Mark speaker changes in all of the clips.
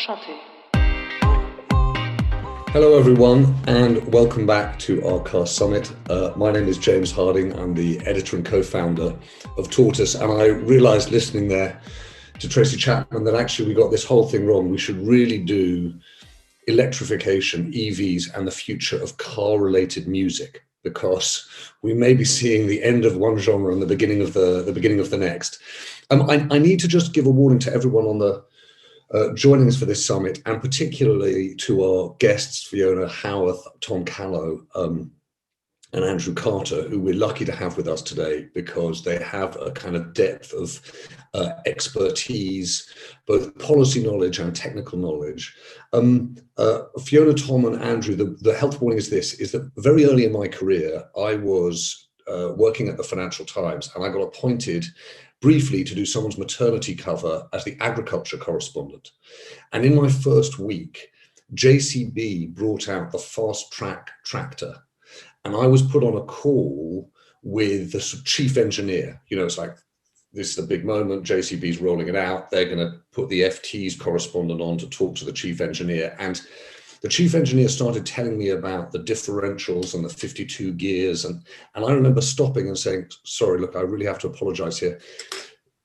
Speaker 1: Enchanté.
Speaker 2: Hello everyone and welcome back to our car summit. My name is James Harding. I'm the editor and co-founder of Tortoise, and I realised listening there to Tracy Chapman that actually we got this whole thing wrong. We should really do electrification, EVs, and the future of car-related music, because we may be seeing the end of one genre and the beginning of the next. I need to just give a warning to everyone on the joining us for this summit, and particularly to our guests, Fiona, Howarth, Tom Callow, and Andrew Carter, who we're lucky to have with us today because they have a kind of depth of expertise, both policy knowledge and technical knowledge. Fiona, Tom, and Andrew, the health warning is this, is that very early in my career, I was working at the Financial Times, and I got appointed briefly to do someone's maternity cover as the agriculture correspondent. And in my first week, JCB brought out the fast track tractor. And I was put on a call with the chief engineer. You know, it's like, this is a big moment, JCB's rolling it out. They're going to put the FT's correspondent on to talk to the chief engineer. And the chief engineer started telling me about the differentials and the 52 gears. And I remember stopping and saying, sorry, look, I really have to apologize here.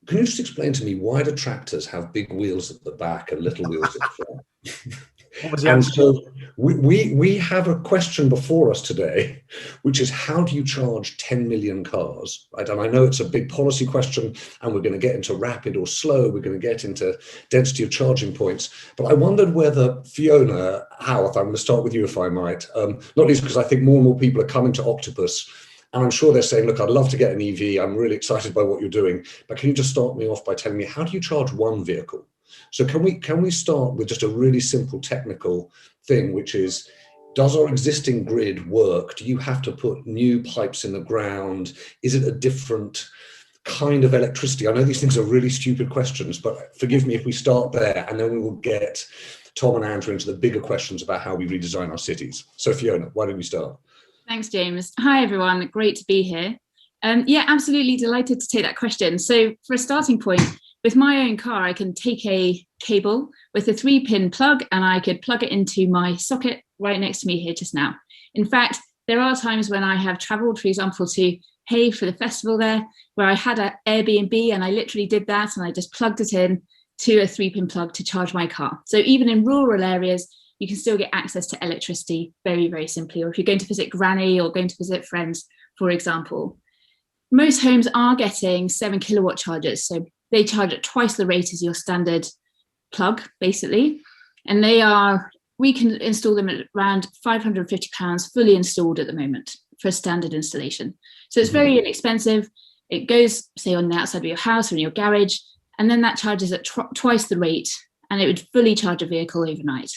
Speaker 2: Can you just explain to me, why do tractors have big wheels at the back and little wheels at the front?
Speaker 3: What was the
Speaker 2: And
Speaker 3: answer?
Speaker 2: so we have a question before us today, which is, how do you charge 10 million cars? Right? And I know it's a big policy question, and we're going to get into rapid or slow. We're going to get into density of charging points. But I wondered whether, Fiona, Howarth, I'm going to start with you if I might, not least because I think more and more people are coming to Octopus, and I'm sure they're saying, look, I'd love to get an EV. I'm really excited by what you're doing. But can you just start me off by telling me, how do you charge one vehicle? So can we start with just a really simple technical thing, which is, does our existing grid work? Do you have to put new pipes in the ground? Is it a different kind of electricity? I know these things are really stupid questions, but forgive me if we start there, and then we will get Tom and Andrew into the bigger questions about how we redesign our cities. So Fiona, why don't we start?
Speaker 4: Thanks, James. Hi, everyone. Great to be here. Yeah, absolutely delighted to take that question. So for a starting point, with my own car, I can take a cable with a 3-pin plug, and I could plug it into my socket right next to me here just now. In fact, there are times when I have travelled, for example, to Hay for the festival there, where I had an Airbnb, and I literally did that, and I just plugged it in to a 3-pin plug to charge my car. So even in rural areas, you can still get access to electricity very, very simply. Or if you're going to visit granny or going to visit friends, for example. Most homes are getting 7 kilowatt chargers. So they charge at twice the rate as your standard plug, basically. And we can install them at around £550 fully installed at the moment for a standard installation. So it's very inexpensive. It goes, say, on the outside of your house or in your garage, and then that charges at twice the rate, and it would fully charge a vehicle overnight.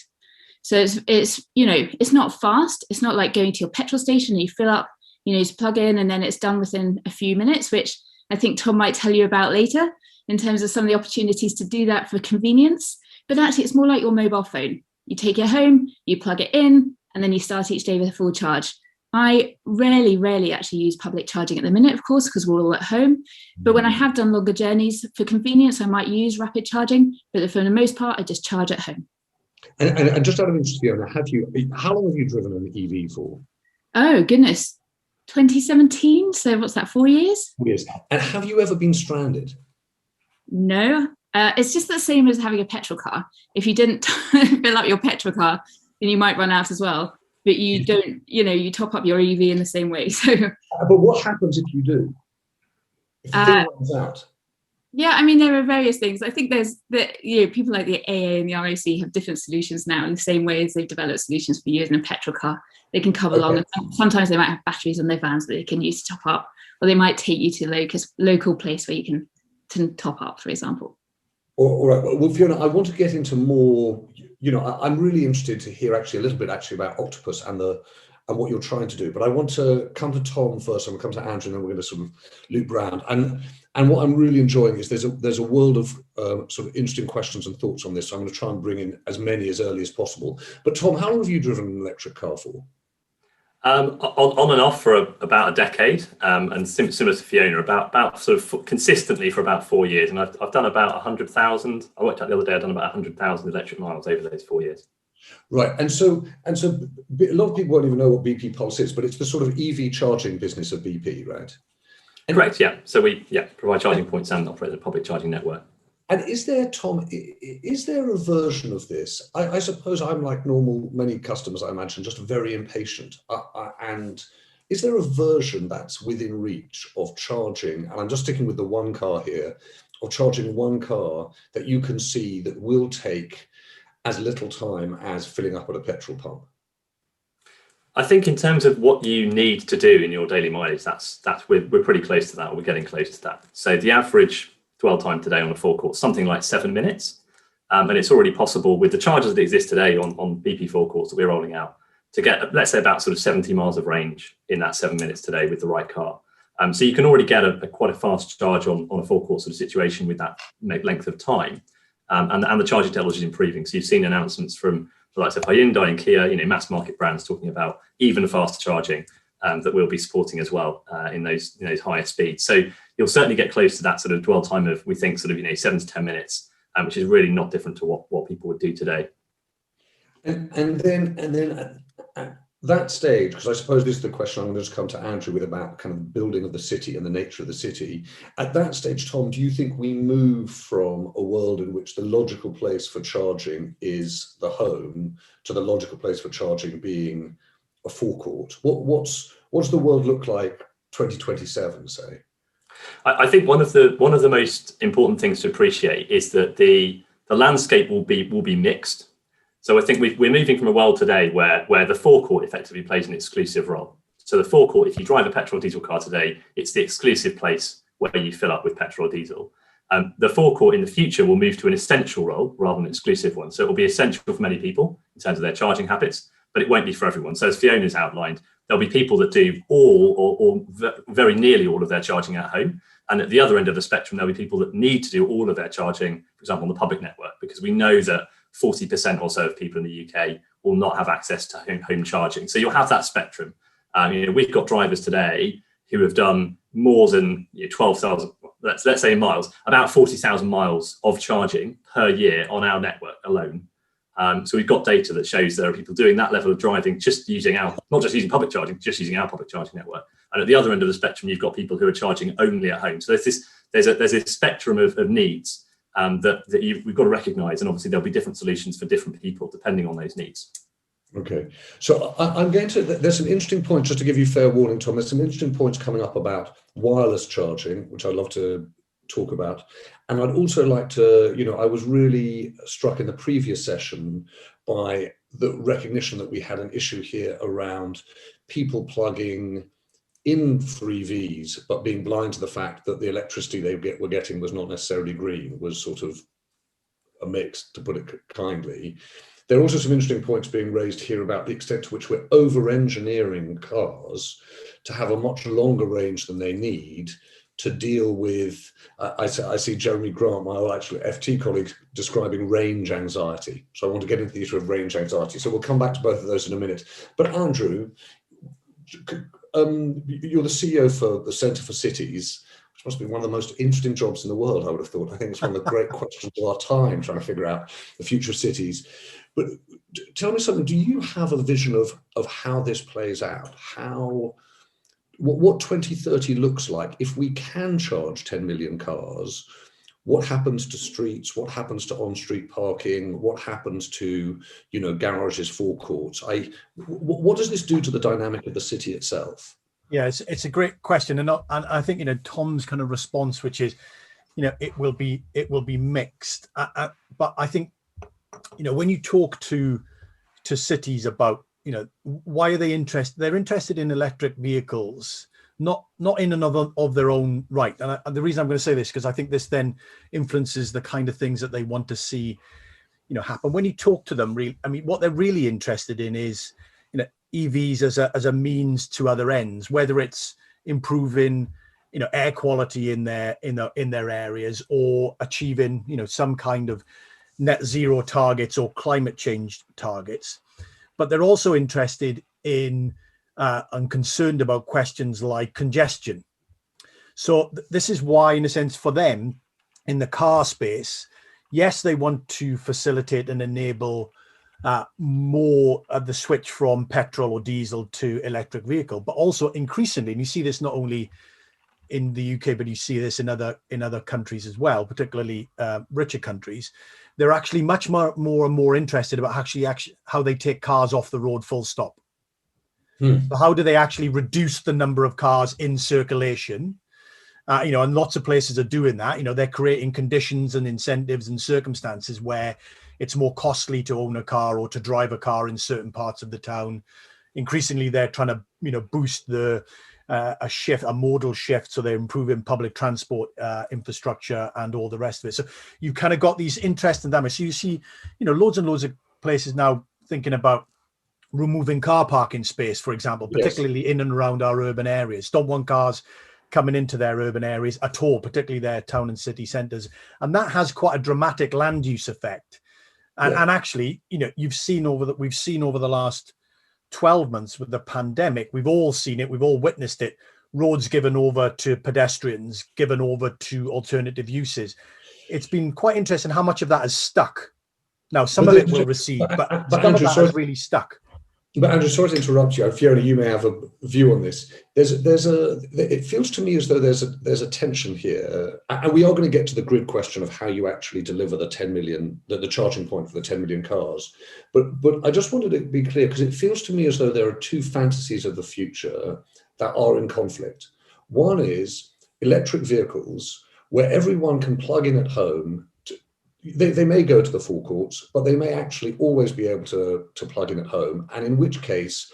Speaker 4: So it's not fast. It's not like going to your petrol station and you fill up, you plug in and then it's done within a few minutes, which I think Tom might tell you about later in terms of some of the opportunities to do that for convenience. But actually, it's more like your mobile phone. You take it home, you plug it in, and then you start each day with a full charge. I rarely actually use public charging at the minute, of course, because we're all at home. But when I have done longer journeys for convenience, I might use rapid charging. But for the most part, I just charge at home.
Speaker 2: And just out of interest, Fiona, how long have you driven an EV for?
Speaker 4: Oh, goodness. 2017. So what's that, 4 years?
Speaker 2: 4 years. And have you ever been stranded?
Speaker 4: No. It's just the same as having a petrol car. If you didn't fill up your petrol car, then you might run out as well. But you don't, you top up your EV in the same way. So.
Speaker 2: But what happens if you do? If the thing runs out?
Speaker 4: Yeah, I mean, there are various things. I think people like the AA and the RAC have different solutions now, in the same way as they've developed solutions for using a petrol car. They can come along, and sometimes they might have batteries on their vans that they can use to top up, or they might take you to the local place where you can top up, for example.
Speaker 2: All right. Well, Fiona, I want to get into more. I'm really interested to hear a little bit about Octopus and what you're trying to do. But I want to come to Tom first, and we'll come to Andrew, and then we're going to sort of loop round. And what I'm really enjoying is there's a world of sort of interesting questions and thoughts on this. So I'm going to try and bring in as many as early as possible. But Tom, how long have you driven an electric car for?
Speaker 1: On and off for about a decade, and similar to Fiona, about sort of consistently for about 4 years. And I've done about 100,000. I worked out the other day. I've done about 100,000 electric miles over those 4 years.
Speaker 2: Right, and so a lot of people won't even know what BP Pulse is, but it's the sort of EV charging business of BP, right? And
Speaker 1: correct. Yeah. So we provide charging points and operate the public charging network.
Speaker 2: And is there, Tom, is there a version of this? I suppose I'm like many customers, I imagine, just very impatient. And is there a version that's within reach of charging, and I'm just sticking with the one car here, of charging one car that you can see that will take as little time as filling up at a petrol pump?
Speaker 1: I think in terms of what you need to do in your daily mileage, we're pretty close to that, or we're getting close to that. So the average dwell time today on a forecourt, something like 7 minutes. And it's already possible with the chargers that exist today on BP forecourts that we're rolling out to get, let's say, about sort of 70 miles of range in that 7 minutes today with the right car. So you can already get quite a fast charge on a forecourt sort of situation with that length of time. And the charging technology is improving. So you've seen announcements from the likes of Hyundai and Kia, mass market brands talking about even faster charging that we'll be supporting as well in those higher speeds. So you'll certainly get close to that sort of dwell time of, we think, sort of 7 to 10 minutes, which is really not different to what people would do today.
Speaker 2: And then at that stage, because I suppose this is the question I'm going to just come to Andrew with about kind of building of the city and the nature of the city. At that stage, Tom, do you think we move from a world in which the logical place for charging is the home to the logical place for charging being a forecourt? What's the world look like 2027, say?
Speaker 1: I think one of the most important things to appreciate is that the landscape will be mixed. So I think we're moving from a world today where the forecourt effectively plays an exclusive role. So the forecourt, if you drive a petrol or diesel car today, it's the exclusive place where you fill up with petrol or diesel. The forecourt in the future will move to an essential role rather than an exclusive one. So it will be essential for many people in terms of their charging habits, but it won't be for everyone. So as Fiona's outlined, there'll be people that do all or very nearly all of their charging at home. And at the other end of the spectrum, there'll be people that need to do all of their charging, for example, on the public network, because we know that 40% or so of people in the UK will not have access to home charging. So you'll have that spectrum. We've got drivers today who have done more than 12,000, let's say in miles, about 40,000 miles of charging per year on our network alone. So we've got data that shows there are people doing that level of driving, just using not just using public charging, just using our public charging network. And at the other end of the spectrum, you've got people who are charging only at home. So there's a spectrum of needs that we've got to recognise, and obviously there'll be different solutions for different people depending on those needs.
Speaker 2: Okay, so I'm going to, there's some interesting points, just to give you fair warning, Tom, there's some interesting points coming up about wireless charging, which I'd love to talk about. And I'd also like to, I was really struck in the previous session by the recognition that we had an issue here around people plugging in 3Vs, but being blind to the fact that the electricity they were getting was not necessarily green, was sort of a mix, to put it kindly. There are also some interesting points being raised here about the extent to which we're over-engineering cars to have a much longer range than they need to deal with, I see Jeremy Grant, my old actual FT colleague, describing range anxiety. So I want to get into the issue of range anxiety. So we'll come back to both of those in a minute. But Andrew, you're the CEO for the Centre for Cities, which must be one of the most interesting jobs in the world, I would have thought. I think it's one of the great questions of our time, trying to figure out the future of cities. But tell me something, do you have a vision of how this plays out? What 2030 looks like if we can charge 10 million cars? What happens to streets? What happens to on-street parking? What happens to, garages, forecourts? What does this do to the dynamic of the city itself?
Speaker 3: Yeah, it's a great question, and I think Tom's kind of response, which is, it will be mixed. But I think, when you talk to cities about, why are they interested? They're interested in electric vehicles, not in and of their own right. And the reason I'm going to say this, because I think this then influences the kind of things that they want to see, happen. When you talk to them, what they're really interested in is, EVs as a means to other ends, whether it's improving, air quality in their areas, or achieving, some kind of net zero targets or climate change targets. But they're also interested in and concerned about questions like congestion. So this is why, in a sense, for them, in the car space, yes, they want to facilitate and enable more of the switch from petrol or diesel to electric vehicle, but also increasingly, and you see this not only in the UK, but you see this in other countries as well, particularly richer countries, they're actually much more and more interested about actually how they take cars off the road full stop. So how do they actually reduce the number of cars in circulation? And lots of places are doing that. They're creating conditions and incentives and circumstances where it's more costly to own a car or to drive a car in certain parts of the town. Increasingly, they're trying to, boost a modal shift. So they're improving public transport infrastructure and all the rest of it. So you kind of got these interesting dynamics. So you see, loads and loads of places now thinking about removing car parking space, for example, particularly in and around our urban areas. Don't want cars coming into their urban areas at all, particularly their town and city centres. And that has quite a dramatic land use effect. And actually, we've seen over the last 12 months with the pandemic, we've all seen it, we've all witnessed it, roads given over to pedestrians, given over to alternative uses. It's been quite interesting how much of that has stuck. Now, some of it will recede, but some
Speaker 2: Andrew,
Speaker 3: of that has really stuck.
Speaker 2: But Andrew, sorry to interrupt you. Fiona, you may have a view on this. It feels to me as though there's a tension here, and we are going to get to the grid question of how you actually deliver the 10 million, the charging point for the 10 million cars. But I just wanted to be clear, because it feels to me as though there are two fantasies of the future that are in conflict. One is electric vehicles where everyone can plug in at home. They may go to the forecourts, but they may actually always be able to plug in at home. And in which case,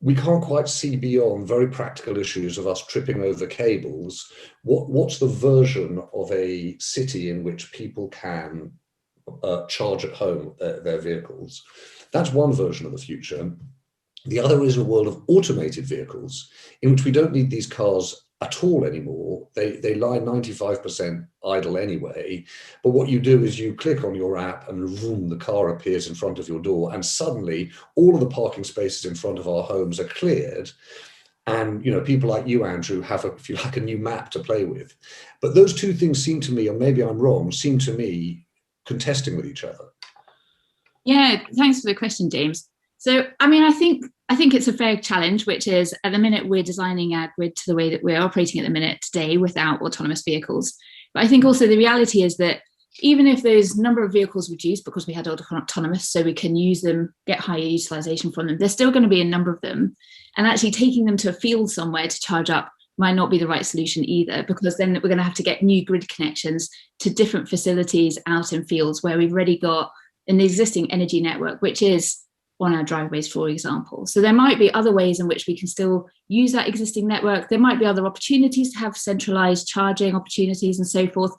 Speaker 2: we can't quite see beyond very practical issues of us tripping over cables. What's the version of a city in which people can charge at home their vehicles? That's one version of the future. The other is a world of automated vehicles in which we don't need these cars at all anymore. They lie 95% idle anyway, but what you do is you click on your app and vroom, the car appears in front of your door, and suddenly all of the parking spaces in front of our homes are cleared, and people like you, Andrew, have if you like, a new map to play with. But those two things seem to me, or maybe I'm wrong, seem to me contesting with each other.
Speaker 4: Yeah, thanks for the question, James. So, I think it's a fair challenge, which is at the minute we're designing our grid to the way that we're operating at the minute today without autonomous vehicles. But I think also the reality is that even if those number of vehicles reduce because we had autonomous, so we can use them, get higher utilization from them, there's still going to be a number of them. And actually taking them to a field somewhere to charge up might not be the right solution either, because then we're going to have to get new grid connections to different facilities out in fields where we've already got an existing energy network, which is on our driveways, for example. So there might be other ways in which we can still use that existing network. There might be other opportunities to have centralized charging opportunities and so forth,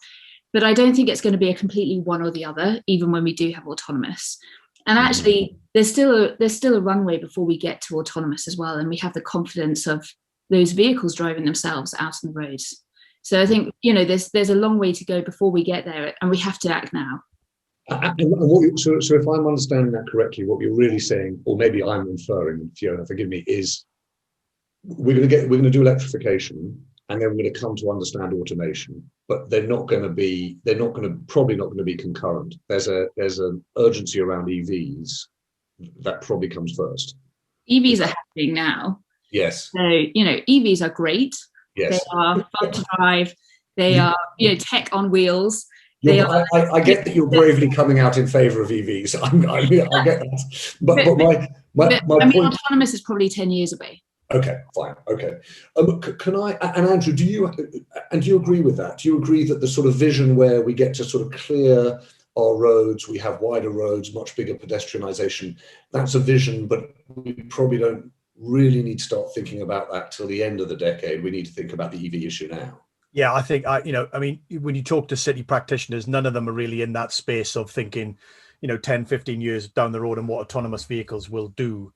Speaker 4: but I don't think it's going to be a completely one or the other, even when we do have autonomous. And actually, there's still a runway before we get to autonomous as well, and we have the confidence of those vehicles driving themselves out on the roads. So I think there's a long way to go before we get there, and we have to act now.
Speaker 2: So if I'm understanding that correctly, what you're really saying, or maybe I'm inferring, Fiona, forgive me, is we're going to do electrification, and then we're going to come to understand automation, but they're probably not going to be concurrent. There's an urgency around EVs that probably comes first.
Speaker 4: EVs are happening now.
Speaker 2: Yes.
Speaker 4: So EVs are great.
Speaker 2: Yes.
Speaker 4: They are fun to drive. They are tech on wheels.
Speaker 2: I get that you're bravely coming out in favour of EVs. I get that. But my point...
Speaker 4: autonomous is probably 10 years away.
Speaker 2: Okay, fine. Okay. Can I, and Andrew, do you agree with that? Do you agree that the sort of vision where we get to sort of clear our roads, we have wider roads, much bigger pedestrianisation, that's a vision, but we probably don't really need to start thinking about that till the end of the decade. We need to think about the EV issue now.
Speaker 3: Yeah, I think, when you talk to city practitioners, none of them are really in that space of thinking, 10, 15 years down the road and what autonomous vehicles will do.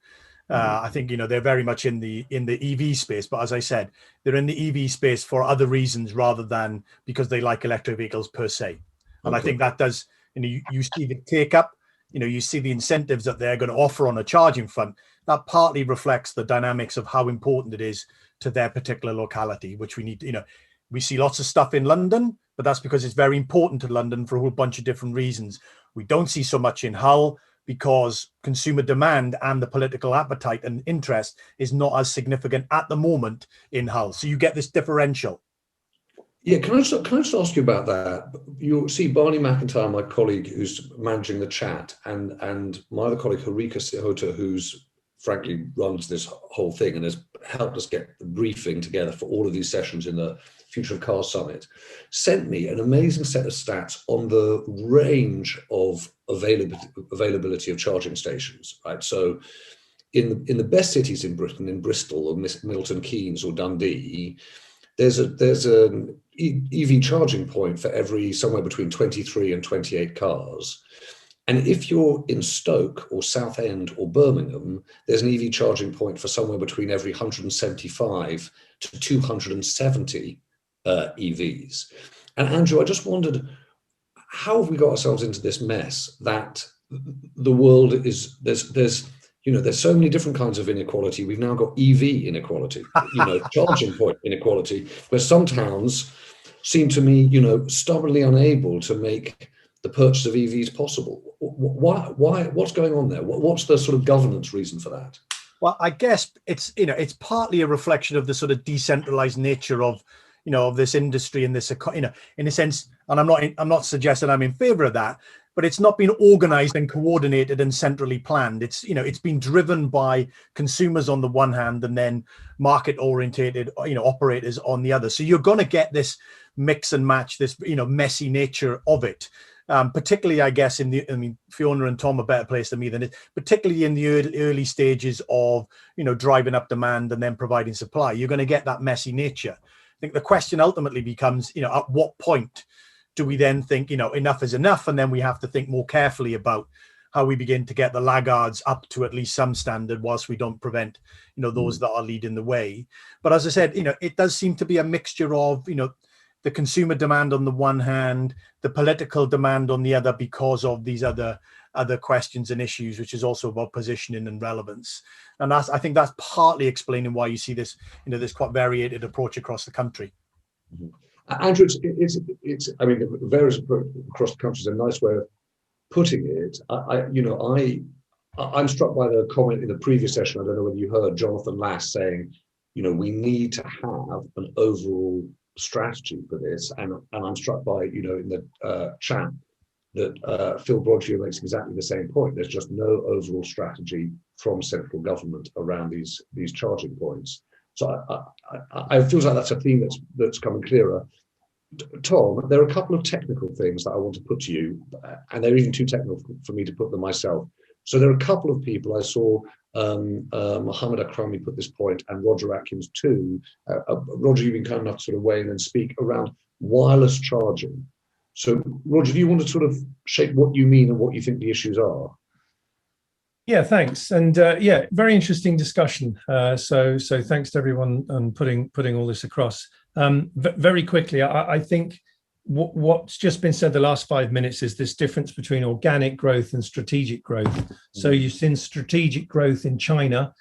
Speaker 3: I think, they're very much in the EV space. But as I said, they're in the EV space for other reasons rather than because they like electric vehicles per se. And I think that does, you see the take up you see the incentives that they're going to offer on a charging front. That partly reflects the dynamics of how important it is to their particular locality, which we need to, we see lots of stuff in London, but that's because it's very important to London for a whole bunch of different reasons. We don't see so much in Hull because consumer demand and the political appetite and interest is not as significant at the moment in Hull. So you get this differential.
Speaker 2: Yeah, can I just ask you about that? You'll see Barney McIntyre, my colleague who's managing the chat, and my other colleague, Harika Sihota, who's frankly runs this whole thing and has helped us get the briefing together for all of these sessions in the Future of Cars Summit, sent me an amazing set of stats on the range of availability of charging stations, right? So in the best cities in Britain, in Bristol or Milton Keynes or Dundee, there's an EV charging point for every somewhere between 23 and 28 cars. And if you're in Stoke or Southend or Birmingham, there's an EV charging point for somewhere between every 175 to 270 EVs. And Andrew, I just wondered, how have we got ourselves into this mess that the world is, there's so many different kinds of inequality. We've now got EV inequality, charging point inequality, where some towns seem to me, stubbornly unable to make the purchase of EVs possible. Why? What's going on there? What's the sort of governance reason for that?
Speaker 3: Well, I guess it's partly a reflection of the sort of decentralized nature of this industry and this, in a sense. And I'm not suggesting I'm in favor of that, but it's not been organized and coordinated and centrally planned. It's been driven by consumers on the one hand and then market orientated operators on the other. So you're going to get this mix and match, this messy nature of it. Particularly, I guess, Fiona and Tom are better placed than me than it, particularly in the early stages of, driving up demand and then providing supply. You're going to get that messy nature. I think the question ultimately becomes, at what point do we then think, enough is enough? And then we have to think more carefully about how we begin to get the laggards up to at least some standard whilst we don't prevent, those that are leading the way. But as I said, it does seem to be a mixture of, the consumer demand on the one hand, the political demand on the other, because of these other questions and issues, which is also about positioning and relevance. And I think that's partly explaining why you see this, this quite variated approach across the country.
Speaker 2: Mm-hmm. Andrew, it's various across the country is a nice way of putting it. I'm struck by the comment in the previous session. I don't know whether you heard Jonathan Lass saying, we need to have an overall strategy for this, and I'm struck by in the chat that Phil Broadview makes exactly the same point. There's just no overall strategy from central government around these charging points. So I feel like that's a theme that's coming clearer. Tom, there are a couple of technical things that I want to put to you, and they're even too technical for me to put them myself. So there are a couple of people I saw, Mohammed Akrami put this point, and Roger Atkins too. Roger, you've been kind enough to sort of weigh in and speak around wireless charging. So Roger, do you want to sort of shape what you mean and what you think the issues are?
Speaker 5: Yeah, thanks. And very interesting discussion. So thanks to everyone on putting all this across. Very quickly, I think what's just been said the last 5 minutes is this difference between organic growth and strategic growth. So you've seen strategic growth in China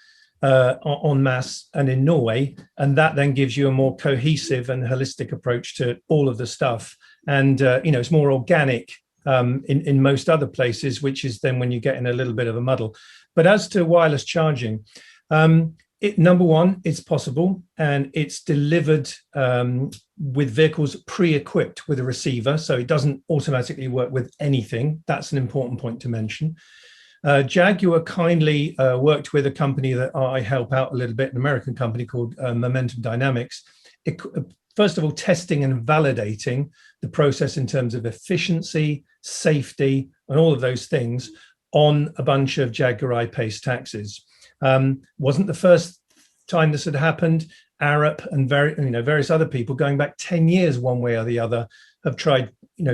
Speaker 5: en masse and in Norway, and that then gives you a more cohesive and holistic approach to all of the stuff. And it's more organic in most other places, which is then when you get in a little bit of a muddle. But as to wireless charging, number one, it's possible, and it's delivered with vehicles pre-equipped with a receiver, so it doesn't automatically work with anything. That's an important point to mention. Jaguar kindly worked with a company that I help out a little bit, an American company called Momentum Dynamics. First of all, testing and validating the process in terms of efficiency, safety, and all of those things on a bunch of Jaguar I-Pace taxis. Wasn't the first time this had happened. Arup and various other people going back 10 years one way or the other have tried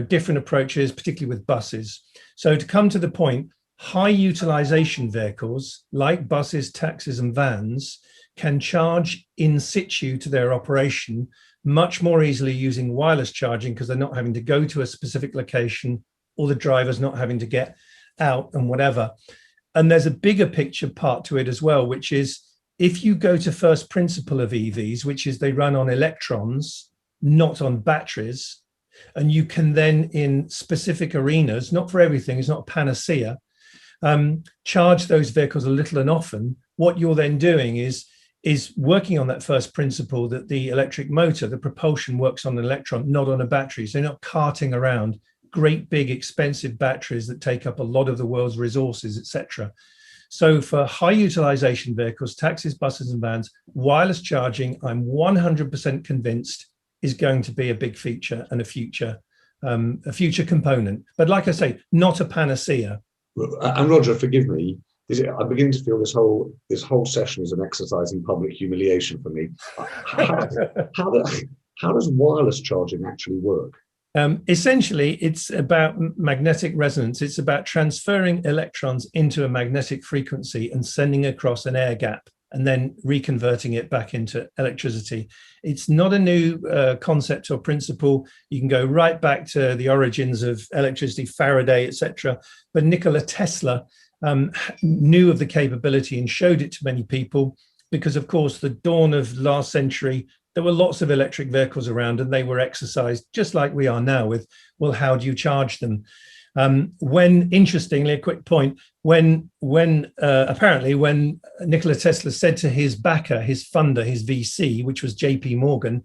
Speaker 5: different approaches, particularly with buses. So to come to the point, high utilization vehicles like buses, taxis and vans can charge in situ to their operation much more easily using wireless charging, because they're not having to go to a specific location, or the driver's not having to get out and whatever. And there's a bigger picture part to it as well, which is if you go to first principle of EVs, which is they run on electrons, not on batteries, and you can then in specific arenas, not for everything, it's not a panacea, charge those vehicles a little and often, what you're then doing is working on that first principle that the electric motor, the propulsion works on an electron, not on a battery. So you're not carting around great big expensive batteries that take up a lot of the world's resources, etc. So for high utilization vehicles, taxis, buses and vans, wireless charging, I'm 100% convinced is going to be a big feature and a future component. But like I say, not a panacea.
Speaker 2: And Roger, forgive me, I'm beginning to feel this whole session is an exercise in public humiliation for me. How does wireless charging actually work?
Speaker 5: Essentially, it's about magnetic resonance. It's about transferring electrons into a magnetic frequency and sending across an air gap and then reconverting it back into electricity. It's not a new concept or principle. You can go right back to the origins of electricity, Faraday, etc. But Nikola Tesla knew of the capability and showed it to many people because, of course, the dawn of last century, there were lots of electric vehicles around and they were exercised just like we are now with, well, how do you charge them? When, interestingly, a quick point, apparently when Nikola Tesla said to his backer, his funder, his VC, which was JP Morgan,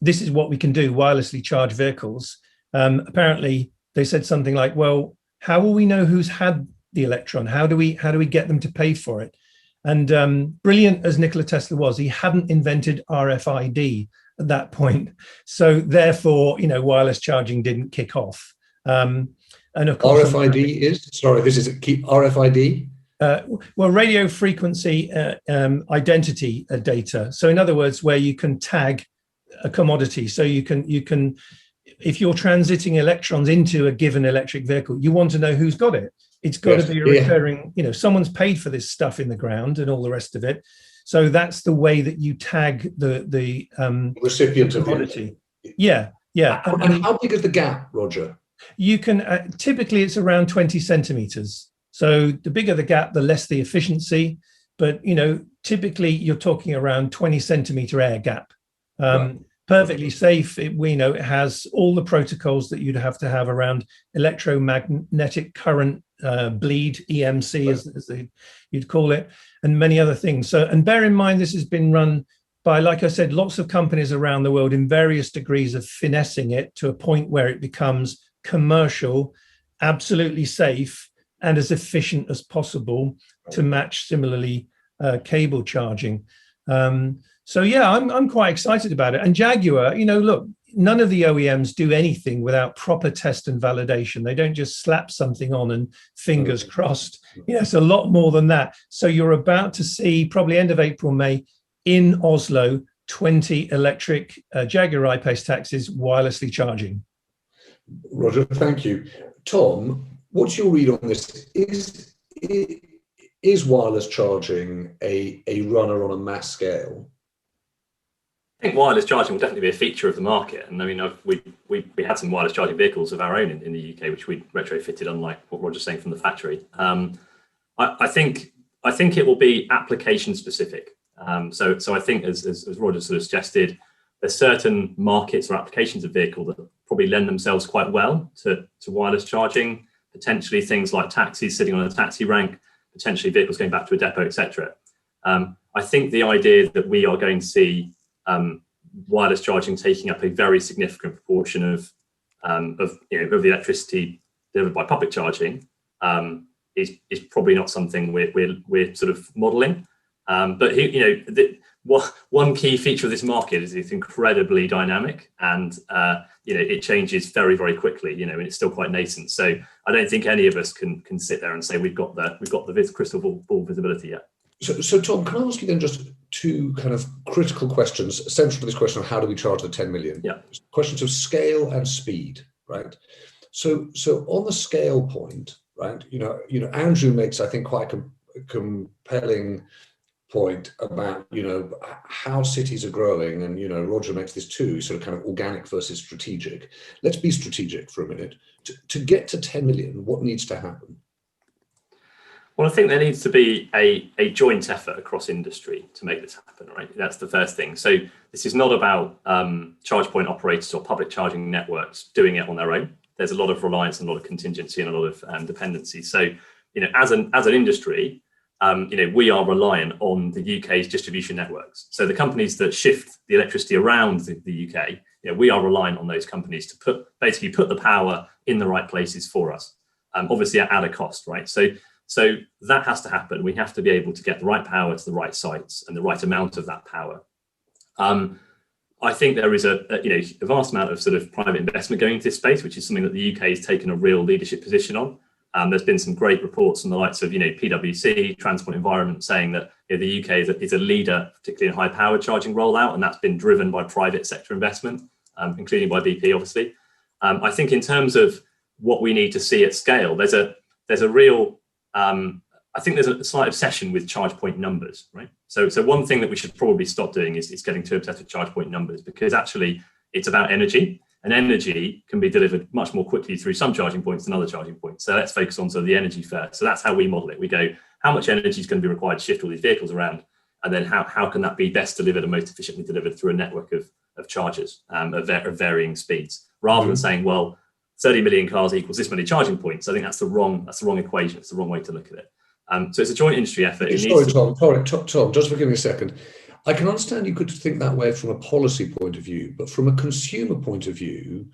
Speaker 5: this is what we can do, wirelessly charge vehicles. Apparently they said something like, well, how will we know who's had the electron? How do we get them to pay for it? And brilliant as Nikola Tesla was, he hadn't invented RFID at that point. So therefore, wireless charging didn't kick off. And of course,
Speaker 2: RFID this is RFID?
Speaker 5: Well, radio frequency identity data. So in other words, where you can tag a commodity. So you can, if you're transiting electrons into a given electric vehicle, you want to know who's got it. It's got to be a recurring, someone's paid for this stuff in the ground and all the rest of it. So that's the way that you tag the
Speaker 2: recipient
Speaker 5: of the commodity. Yeah.
Speaker 2: And how big is the gap, Roger?
Speaker 5: You can typically it's around 20 centimeters. So the bigger the gap, the less the efficiency. But typically you're talking around 20 centimeter air gap. Right. Perfectly safe. It has all the protocols that you'd have to have around electromagnetic current bleed, EMC, as you'd call it, and many other things. So, and bear in mind, this has been run by, like I said, lots of companies around the world in various degrees of finessing it to a point where it becomes commercial, absolutely safe, and as efficient as possible to match similarly cable charging. So yeah, I'm quite excited about it. And Jaguar, look, none of the OEMs do anything without proper test and validation. They don't just slap something on and fingers crossed. It's a lot more than that. So you're about to see probably end of April, May in Oslo, 20 electric Jaguar I-Pace taxis wirelessly charging.
Speaker 2: Roger, thank you. Tom, what's your read on this? Is wireless charging a runner on a mass scale?
Speaker 1: I think wireless charging will definitely be a feature of the market. And I mean, we had some wireless charging vehicles of our own in the UK, which we retrofitted, unlike what Roger's saying from the factory. I think it will be application specific. So I think, as Roger sort of suggested, there's certain markets or applications of vehicle that probably lend themselves quite well to wireless charging. Potentially things like taxis sitting on a taxi rank, potentially vehicles going back to a depot, etc. I think the idea that we are going to see wireless charging taking up a very significant proportion of the electricity delivered by public charging is probably not something we're sort of modelling. But one key feature of this market is it's incredibly dynamic, and it changes very, very quickly. And it's still quite nascent. So I don't think any of us can sit there and say we've got the crystal ball visibility yet.
Speaker 2: So Tom, can I ask you then just two kind of critical questions central to this question of how do we charge the 10 million?
Speaker 1: Yeah.
Speaker 2: Questions of scale and speed, right? So on the scale point, right? Andrew makes, I think, quite a compelling point about, how cities are growing, and, Roger makes this too, sort of kind of organic versus strategic. Let's be strategic for a minute. To get to 10 million, what needs to happen?
Speaker 1: Well, I think there needs to be a joint effort across industry to make this happen, right? That's the first thing. So this is not about charge point operators or public charging networks doing it on their own. There's a lot of reliance and a lot of contingency and a lot of dependency. So, as an industry, we are reliant on the UK's distribution networks. So the companies that shift the electricity around the UK, we are reliant on those companies to put the power in the right places for us, obviously at a cost, right? So that has to happen. We have to be able to get the right power to the right sites and the right amount of that power. I think there is a vast amount of sort of private investment going into this space, which is something that the UK has taken a real leadership position on. There's been some great reports from the likes of PwC, Transport Environment, saying that the UK is a leader, particularly in high power charging rollout, and that's been driven by private sector investment, including by BP, obviously. I think in terms of what we need to see at scale, there's a real I think there's a slight obsession with charge point numbers, right? So one thing that we should probably stop doing is getting too obsessed with charge point numbers, because actually it's about energy, and energy can be delivered much more quickly through some charging points than other charging points. So let's focus on sort of the energy first. So that's how we model it. We go, how much energy is going to be required to shift all these vehicles around? And then how can that be best delivered and most efficiently delivered through a network of chargers of varying speeds, rather than saying, well, 30 million cars equals this many charging points. I think that's the wrong equation. It's the wrong way to look at it. So it's a joint industry effort.
Speaker 2: Tom, just forgive me a second. I can understand you could think that way from a policy point of view, but from a consumer point of view,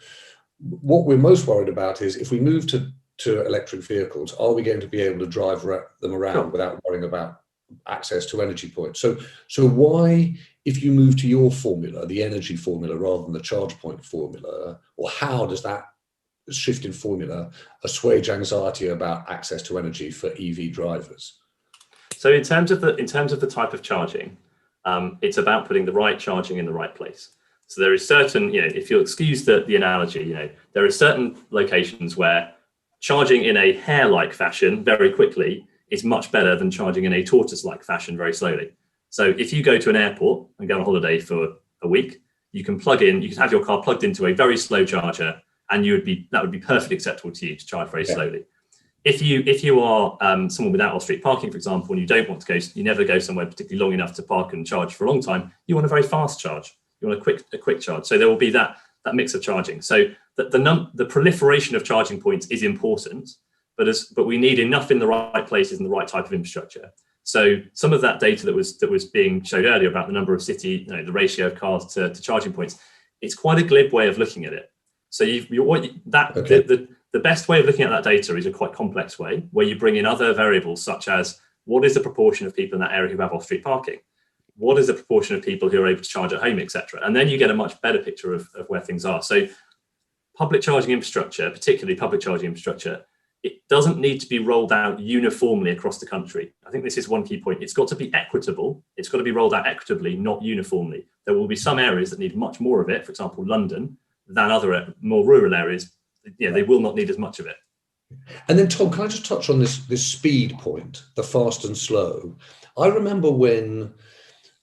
Speaker 2: what we're most worried about is if we move to electric vehicles, are we going to be able to drive them around without worrying about access to energy points? So why, if you move to your formula, the energy formula, rather than the charge point formula, or how does that shift in formula assuage anxiety about access to energy for EV drivers?
Speaker 1: So in terms of the type of charging, it's about putting the right charging in the right place. So there is certain, if you'll excuse the analogy, there are certain locations where charging in a hair-like fashion very quickly is much better than charging in a tortoise-like fashion very slowly. So if you go to an airport and go on holiday for a week, you can have your car plugged into a very slow charger, and that would be perfectly acceptable to you to charge very slowly. If you are someone without off-street parking, for example, and you don't want to you never go somewhere particularly long enough to park and charge for a long time, you want a very fast charge. You want a quick charge. So there will be that mix of charging. So the proliferation of charging points is important, but we need enough in the right places and the right type of infrastructure. So some of that data that was being showed earlier about the number of the ratio of cars to charging points, it's quite a glib way of looking at it. So the best way of looking at that data is a quite complex way, where you bring in other variables such as what is the proportion of people in that area who have off-street parking? What is the proportion of people who are able to charge at home, etc.? And then you get a much better picture of where things are. So public charging infrastructure, particularly public charging infrastructure, it doesn't need to be rolled out uniformly across the country. I think this is one key point. It's got to be equitable. It's got to be rolled out equitably, not uniformly. There will be some areas that need much more of it, for example, London, than other more rural areas. They will not need as much of it.
Speaker 2: And then, Tom, can I just touch on this speed point, the fast and slow? I remember when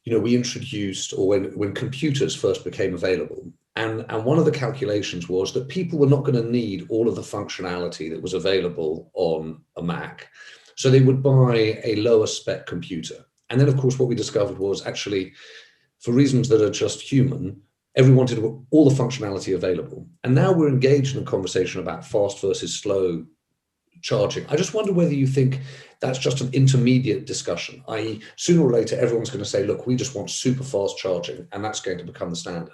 Speaker 2: we introduced, or when computers first became available, and one of the calculations was that people were not going to need all of the functionality that was available on a Mac, so they would buy a lower spec computer. And then, of course, what we discovered was actually, for reasons that are just human, everyone wanted all the functionality available. And now we're engaged in a conversation about fast versus slow charging. I just wonder whether you think that's just an intermediate discussion, i.e. sooner or later, everyone's going to say, look, we just want super fast charging, and that's going to become the standard.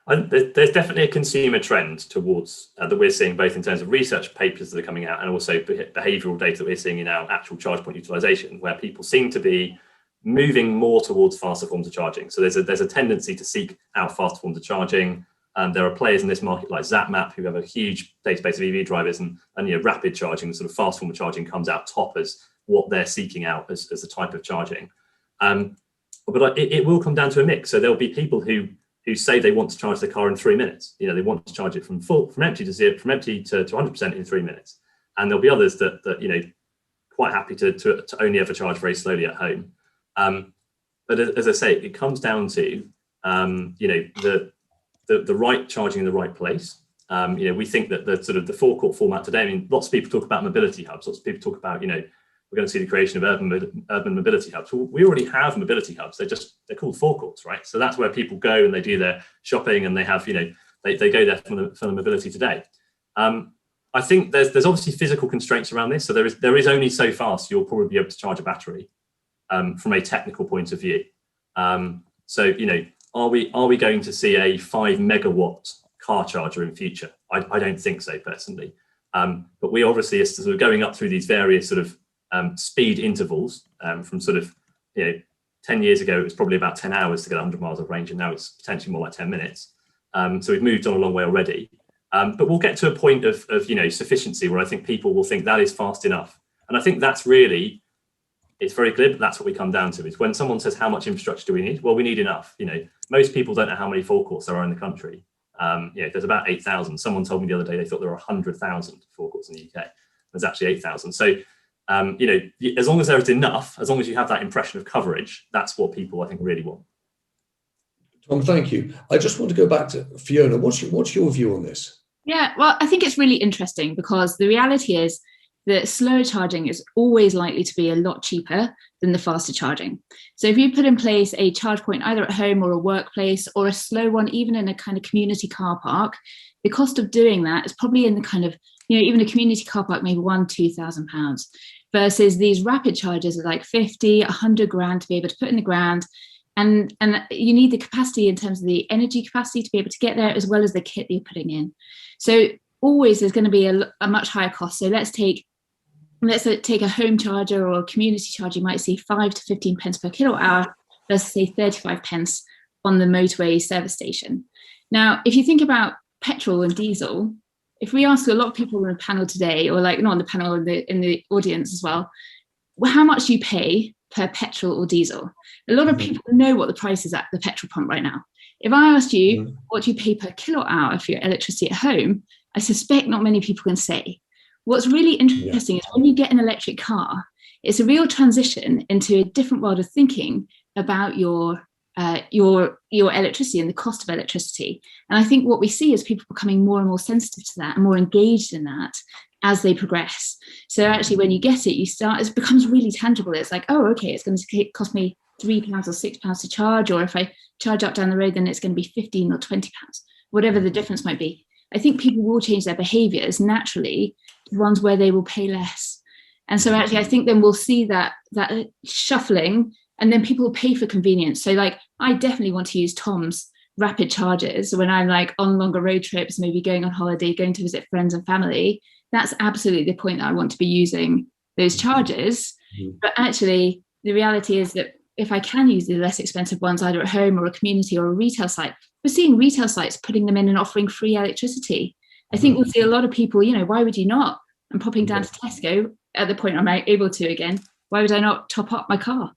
Speaker 1: There's definitely a consumer trend towards that we're seeing, both in terms of research papers that are coming out and also behavioural data that we're seeing in our actual charge point utilisation, where people seem to be moving more towards faster forms of charging. So there's a tendency to seek out faster forms of charging. There are players in this market like ZapMap who have a huge database of EV drivers, and rapid charging, the sort of fast form of charging, comes out top as what they're seeking out as a type of charging. But it will come down to a mix. So there'll be people who say they want to charge their car in 3 minutes. They want to charge it from empty to zero, from empty to 100% in 3 minutes. And there'll be others that quite happy to only ever charge very slowly at home. But as I say, it comes down to the right charging in the right place. We think that the sort of the forecourt format today. I mean, lots of people talk about mobility hubs. Lots of people talk about we're going to see the creation of urban mobility hubs. Well, we already have mobility hubs. They're called forecourts, right? So that's where people go and they do their shopping, and they have they go there for the mobility today. I think there's obviously physical constraints around this. So there is only so fast you'll probably be able to charge a battery from a technical point of view. So are we going to see a 5 megawatt car charger in future? I don't think so personally. But we obviously are sort of going up through these various sort of speed intervals from sort of 10 years ago it was probably about 10 hours to get 100 miles of range, and now it's potentially more like 10 minutes. So we've moved on a long way already. But we'll get to a point of sufficiency where I think people will think that is fast enough. And I think that's really, it's very clear, but that's what we come down to, is when someone says how much infrastructure do we need? Well, we need enough. Most people don't know how many forecourts there are in the country. There's about 8,000. Someone told me the other day they thought there were 100,000 forecourts in the UK. There's actually 8,000. So as long as there's enough, as long as you have that impression of coverage, that's what people I think really want.
Speaker 2: Tom, thank you. I just want to go back to Fiona. What's your view on this?
Speaker 4: Yeah, well, I think it's really interesting because the reality is that slower charging is always likely to be a lot cheaper than the faster charging. So if you put in place a charge point either at home or a workplace, or a slow one even in a kind of community car park, the cost of doing that is probably in the kind of, even a community car park, maybe £1,000-2,000, versus these rapid chargers are like 50, 100 grand to be able to put in the ground. And you need the capacity in terms of the energy capacity to be able to get there, as well as the kit that you're putting in. So always there's going to be a much higher cost. So let's take a home charger or a community charger. You might see 5 to 15 pence per kilowatt hour versus say 35 pence on the motorway service station. Now, if you think about petrol and diesel, if we ask a lot of people on the panel today, or not on the panel, in the audience as well, how much do you pay per petrol or diesel? A lot of people know what the price is at the petrol pump right now. If I asked you what do you pay per kilowatt hour for your electricity at home, I suspect not many people can say. What's really interesting is when you get an electric car, it's a real transition into a different world of thinking about your electricity and the cost of electricity. And I think what we see is people becoming more and more sensitive to that and more engaged in that as they progress. So actually, when you get it, it becomes really tangible. It's like, oh, okay, it's going to cost me £3 or £6 to charge, or if I charge up down the road, then it's going to be £15 or £20, whatever the difference might be. I think people will change their behaviours naturally to ones where they will pay less. And so actually, I think then we'll see that shuffling, and then people will pay for convenience. So I definitely want to use Tom's rapid chargers when I'm on longer road trips, maybe going on holiday, going to visit friends and family. That's absolutely the point that I want to be using those chargers. But actually, the reality is that if I can use the less expensive ones, either at home or a community or a retail site, we're seeing retail sites putting them in and offering free electricity. I think we'll see a lot of people, why would you not? I'm popping down to Tesco at the point I'm able to again. Why would I not top up my car?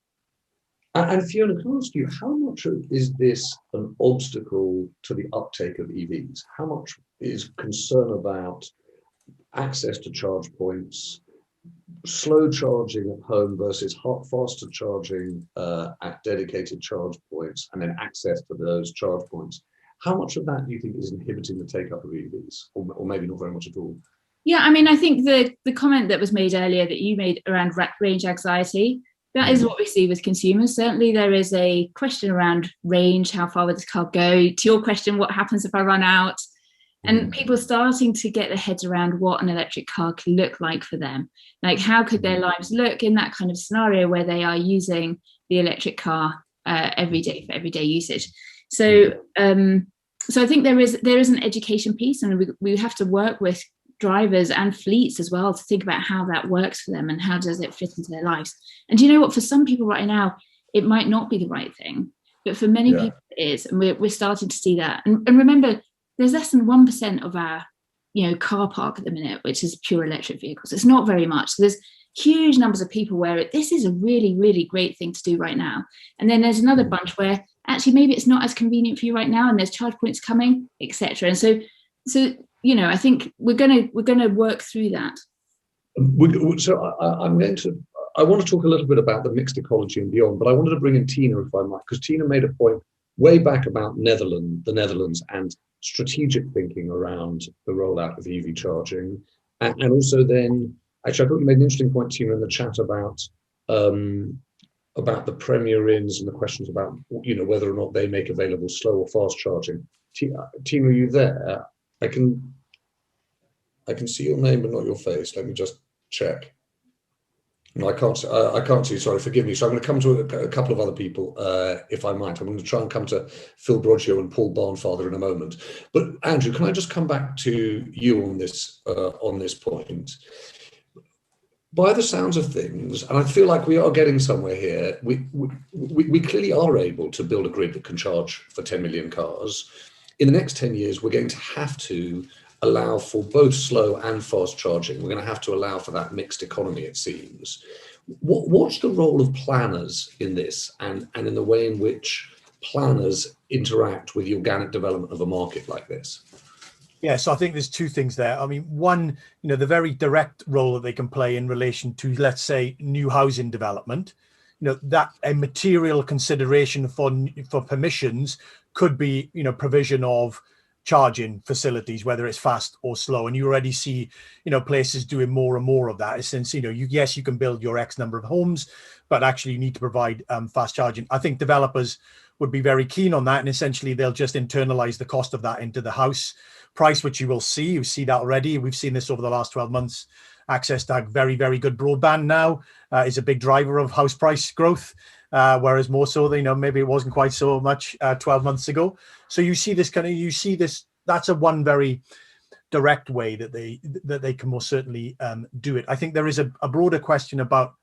Speaker 2: And Fiona, can I ask you, how much is this an obstacle to the uptake of EVs? How much is concern about access to charge points, slow charging at home versus faster charging at dedicated charge points, and then access to those charge points? How much of that do you think is inhibiting the take-up of EVs, or maybe not very much at all?
Speaker 4: Yeah, I mean, I think the comment that was made earlier that you made around range anxiety, that is what we see with consumers. Certainly there is a question around range, how far will this car go? To your question, what happens if I run out? And people are starting to get their heads around what an electric car could look like for them. How could their lives look in that kind of scenario where they are using the electric car every day for everyday usage? So I think there is an education piece, and we have to work with drivers and fleets as well to think about how that works for them and how does it fit into their lives. And do you know what? For some people right now, it might not be the right thing, but for many people it is, and we're starting to see that. And remember, there's less than 1% of our car park at the minute which is pure electric vehicles. It's not very much. So there's huge numbers of people where this is a really, really great thing to do right now. And then there's another bunch where actually maybe it's not as convenient for you right now, and there's charge points coming, etc. And so I think we're gonna work through that.
Speaker 2: So I'm going to I want to talk a little bit about the mixed ecology and beyond, but I wanted to bring in Tina, if I might, because Tina made a point way back about the Netherlands and strategic thinking around the rollout of EV charging. And also then, actually, I thought you made an interesting point, Tina, in the chat about the Premier Inns and the questions about, whether or not they make available slow or fast charging. Tina, are you there? I can see your name but not your face. Let me just check. No, I can't see. Sorry, forgive me. So I'm going to come to a couple of other people, if I might. I'm going to try and come to Phil Broggio and Paul Barnfather in a moment. But Andrew, can I just come back to you on this point? By the sounds of things, and I feel like we are getting somewhere here, we clearly are able to build a grid that can charge for 10 million cars. In the next 10 years, we're going to have to allow for both slow and fast charging. We're going to have to allow for that mixed economy, it seems. What's the role of planners in this, and in the way in which planners interact with the organic development of a market like this?
Speaker 3: Yeah, so I think there's two things there. I mean, one, the very direct role that they can play in relation to, let's say, new housing development, that a material consideration for permissions could be, provision of charging facilities, whether it's fast or slow. And you already see, places doing more and more of that. Since, yes, you can build your X number of homes, but actually you need to provide fast charging. I think developers would be very keen on that. And essentially they'll just internalize the cost of that into the house price, which you see that already. We've seen this over the last 12 months. Access to very, very good broadband now is a big driver of house price growth. Whereas more so, maybe it wasn't quite so much 12 months ago. So you see this that's a one very direct way that they can most certainly do it. I think there is a broader question about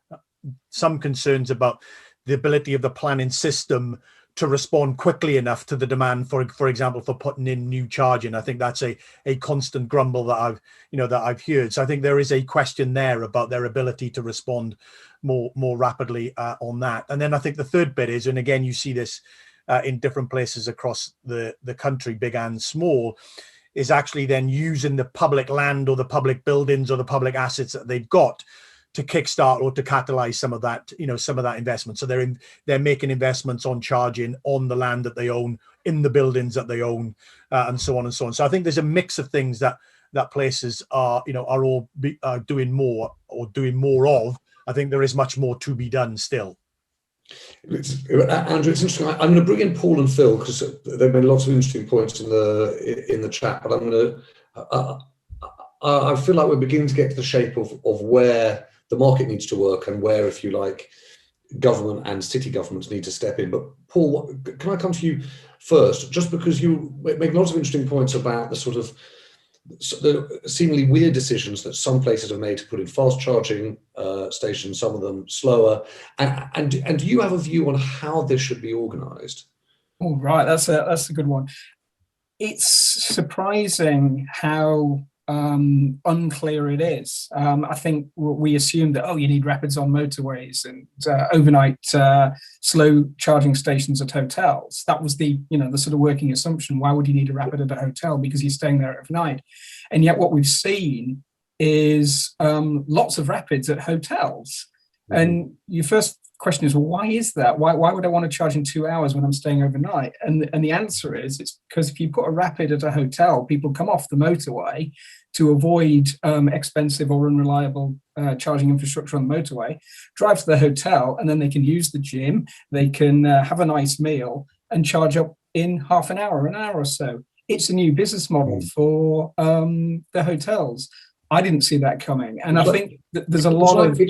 Speaker 3: some concerns about the ability of the planning system to respond quickly enough to the demand, for example, for putting in new charging. I think that's a constant grumble that I've heard. So I think there is a question there about their ability to respond more rapidly on that. And then I think the third bit is, and again, you see this in different places across the country, big and small, is actually then using the public land or the public buildings or the public assets that they've got to kickstart or to catalyze some of that investment. So they're making investments on charging on the land that they own, in the buildings that they own, and so on and so on. So I think there's a mix of things that places are all doing more of. I think there is much more to be done still.
Speaker 2: Andrew, it's interesting. I'm going to bring in Paul and Phil because they've made lots of interesting points in the chat. But I feel like we're beginning to get to the shape of where the market needs to work and where, if you like, government and city governments need to step in. But Paul, can I come to you first? Just because you make lots of interesting points about the seemingly weird decisions that some places have made to put in fast charging stations, some of them slower. And do you have a view on how this should be organised?
Speaker 6: Oh, right, that's a good one. It's surprising how unclear it is. I think we assumed that, you need rapids on motorways and overnight slow charging stations at hotels. That was the sort of working assumption. Why would you need a rapid at a hotel? Because you're staying there overnight. And yet what we've seen is lots of rapids at hotels. Mm-hmm. And your first question is, well, why is that? Why would I want to charge in 2 hours when I'm staying overnight? And the answer is, it's because if you put a rapid at a hotel, people come off the motorway to avoid expensive or unreliable charging infrastructure on the motorway, drive to the hotel, and then they can use the gym, they can have a nice meal and charge up in half an hour or so. It's a new business model for the hotels. I didn't see that coming. And I think that there's a lot of...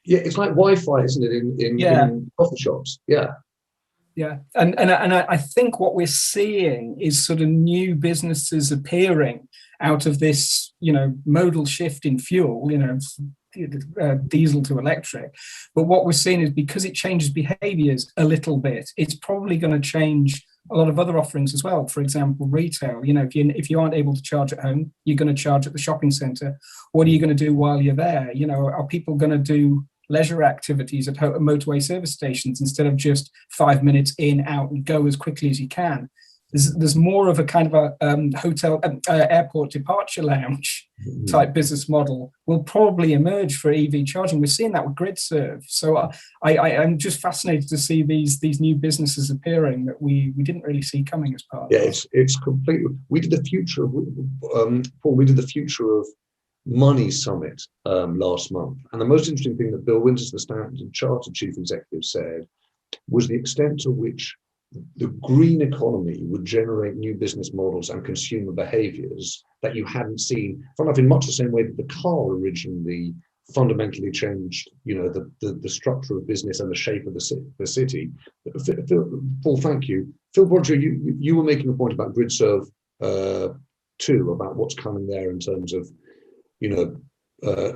Speaker 2: Yeah, it's like Wi-Fi, isn't it, in coffee shops? Yeah.
Speaker 6: Yeah, and I think what we're seeing is sort of new businesses appearing out of this, modal shift in fuel, diesel to electric. But what we're seeing is, because it changes behaviours a little bit, it's probably going to change a lot of other offerings as well. For example, retail. If you aren't able to charge at home, you're going to charge at the shopping centre. What are you going to do while you're there? Are people going to do leisure activities at motorway service stations instead of just 5 minutes in, out, and go as quickly as you can? there's more of a kind of a hotel airport departure lounge type business model will probably emerge for EV charging. We're seeing that with GridServe. So I'm just fascinated to see these new businesses appearing that we didn't really see coming as part of
Speaker 2: it. It's completely. We did the future of Paul. We did the future of money summit last month, and the most interesting thing that Bill Winters, the Standard Chartered chief executive, said was the extent to which the green economy would generate new business models and consumer behaviors that you hadn't seen. Fun enough, in much the same way that the car originally fundamentally changed, the structure of business and the shape of the city. Paul, thank you. Phil Brodger, you were making a point about GridServe too, about what's coming there in terms of,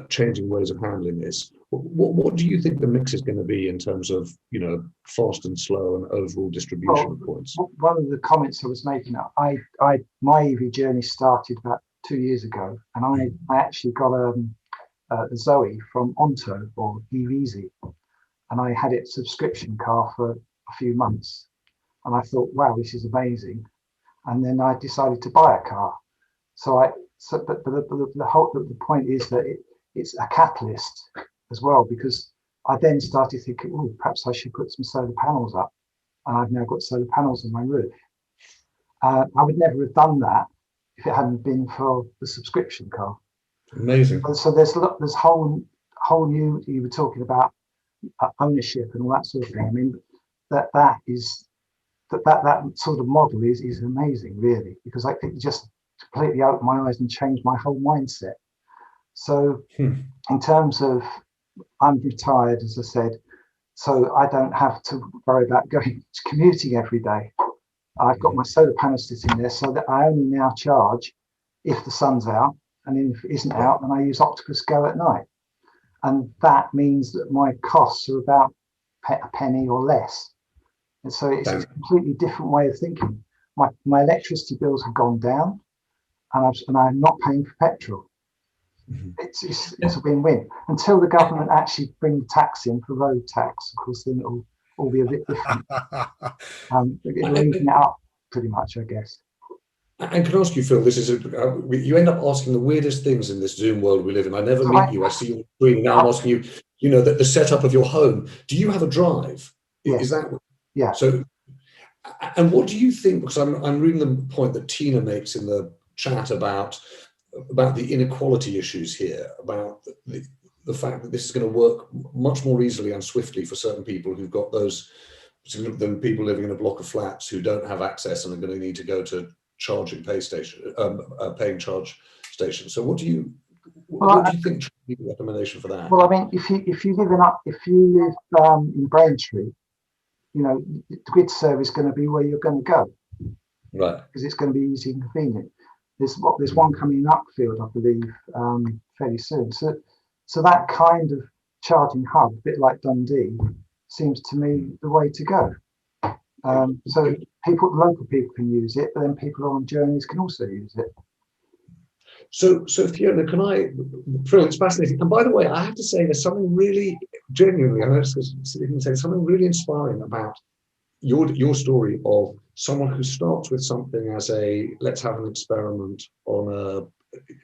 Speaker 2: changing ways of handling this. What do you think the mix is going to be in terms of, fast and slow and overall distribution of points?
Speaker 7: One of the comments I was making, my EV journey started about 2 years ago, and I actually got a Zoe from Onto, or EVZ, and I had it subscription car for a few months, and I thought, wow, this is amazing. And then I decided to buy a car. But the point is that it's a catalyst as well, because I then started thinking, oh, perhaps I should put some solar panels up, and I've now got solar panels on my roof. I would never have done that if it hadn't been for the subscription car.
Speaker 2: Amazing.
Speaker 7: So there's whole new. You were talking about ownership and all that sort of thing. I mean, that sort of model is amazing, really, because it just completely opened my eyes and changed my whole mindset. So in terms of, I'm retired, as I said, so I don't have to worry about commuting every day. I've got my solar panels sitting there, so that I only now charge if the sun's out, and if it isn't out, then I use Octopus Go at night. And that means that my costs are about a penny or less. And so it's a completely different way of thinking. My electricity bills have gone down, and I'm not paying for petrol. Mm-hmm. It's a win-win until the government actually bring the tax in for road tax. Of course, then it'll all be a bit different. It'll even it up pretty much, I guess.
Speaker 2: And can I ask you, Phil, this is you end up asking the weirdest things in this Zoom world we live in. I never meet you. I see you screen. Now I'm asking you, the setup of your home. Do you have a drive?
Speaker 7: Yes.
Speaker 2: Is that?
Speaker 7: Yeah.
Speaker 2: So, and what do you think? Because I'm reading the point that Tina makes in the chat about the inequality issues here, about the fact that this is going to work much more easily and swiftly for certain people who've got those, than people living in a block of flats who don't have access and are going to need to go to paying charge stations. So what do you think should be the recommendation for that?
Speaker 7: Well, I mean, if you live in Braintree, the GridServe is going to be where you're going to go,
Speaker 2: right? Because
Speaker 7: it's going to be easy and convenient. There's one coming in Uckfield, I believe, fairly soon. So that kind of charging hub, a bit like Dundee, seems to me the way to go. So local people can use it, but then people on journeys can also use it.
Speaker 2: So Fiona, Phil, it's fascinating. And by the way, I have to say there's something really genuinely, I can say something really inspiring about your story of someone who starts with something as let's have an experiment on a